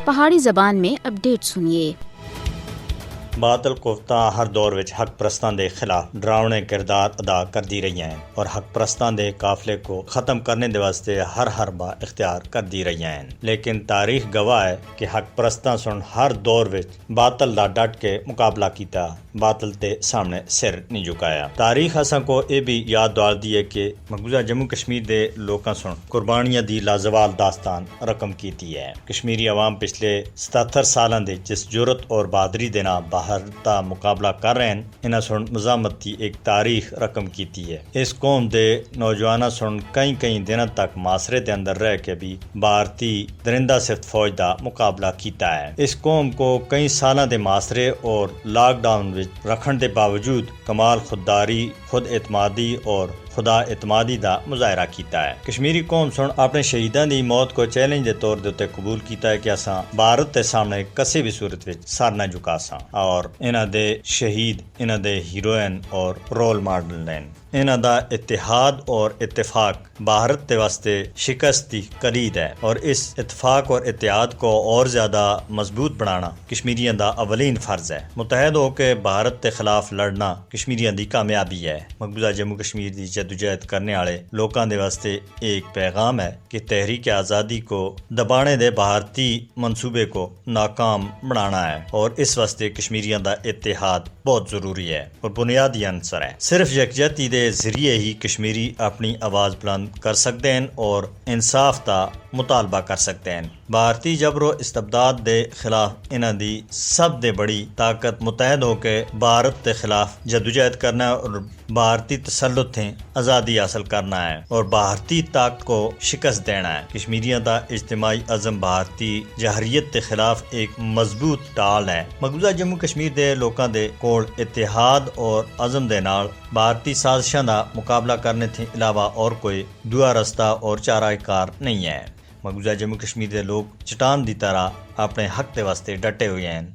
پہاڑی زبان میں اپڈیٹ سنیے۔ باطل قوتاں ہر دور وچ حق پرستاں دے خلاف ڈراؤنے کردار ادا کر دی رہی ہیں اور حق پرستاں دے قافلے کو ختم کرنے دے واسطے ہر حربہ اختیار کر دی رہی ہیں، لیکن تاریخ گواہ ہے کہ حق پرستاں سن ہر دور وچ باطل دا ڈٹ کے مقابلہ کیتا، باطل تے سامنے سر نہیں جھکایا۔ تاریخ اساں کو یہ بھی یاد دلاتی ہے کہ مقبوضہ جموں کشمیر دے لوکاں سن قربانیاں دی لازوال داستان رقم کیتی ہے۔ کشمیری عوام پچھلے 77 سالاں دے جس جرت اور بہادری دے نال باہر دا مقابلہ کر رہے ہیں، انہاں سن مزاحمت کی ایک تاریخ رقم کیتی ہے۔ اس قوم دے نوجواناں سن کئی دنوں تک معاشرے دے اندر رہ کے بھی بھارتی درندہ صفت فوج دا مقابلہ کیتا ہے۔ اس قوم کو کئی سالاں دے معاشرے اور لاک ڈاؤن وچ رکھن دے باوجود کمال خودداری، خود اعتمادی اور خدا اعتمادی دا مظاہرہ کیتا ہے۔ کشمیری قوم سن اپنے شہیدان دی موت کو چیلنج دے طور دے قبول کیتا ہے کہ اساں بھارت دے سامنے کسی بھی صورت وچ سر نہ جھکا ساں، اور انہاں دے شہید انہاں دے ہیروئن اور رول ماڈل ہیں۔ انہاں دا اتحاد اور اتفاق بھارت دے واسطے شکست دی کلید ہے، اور اس اتفاق اور اتحاد کو اور زیادہ مضبوط بنانا کشمیریاں دا اولین فرض ہے۔ متحد ہو کے بھارت دے خلاف لڑنا کشمیریاں دی کامیابی ہے۔ مقبوضہ جموں کشمیر دی جدوجہد کرنے والے لوکاں دے واسطے ایک پیغام ہے کہ تحریک آزادی کو دبانے دے بھارتی منصوبے کو ناکام بنانا ہے، اور اس واسطے کشمیریاں دا اتحاد بہت ضروری ہے اور بنیادی عنصر ہے۔ صرف یکجہتی دے ذریعے ہی کشمیری اپنی آواز بلند کر سکتے ہیں اور انصاف دا مطالبہ کر سکتے ہیں۔ بھارتی جبر و استبداد دے خلاف انہاں دی سب دے بڑی طاقت متحد ہو کے بھارت دے خلاف جدوجہد کرنا ہے اور بھارتی تسلط تھیں آزادی حاصل کرنا ہے اور بھارتی طاقت کو شکست دینا ہے۔ کشمیریاں دا اجتماعی عزم بھارتی جہریت دے خلاف ایک مضبوط ڈال ہے۔ مقبوضہ جموں کشمیر دے لوکاں دے کول اتحاد اور عزم دے نال بھارتی سازشاں دا مقابلہ کرنے تھے علاوہ اور کوئی دوسرا رستہ اور چارہ کار نہیں ہے۔ مقبوضہ جموں کشمیر دے لوگ چٹان دی طرح اپنے حق دے واسطے ڈٹے ہوئے ہیں۔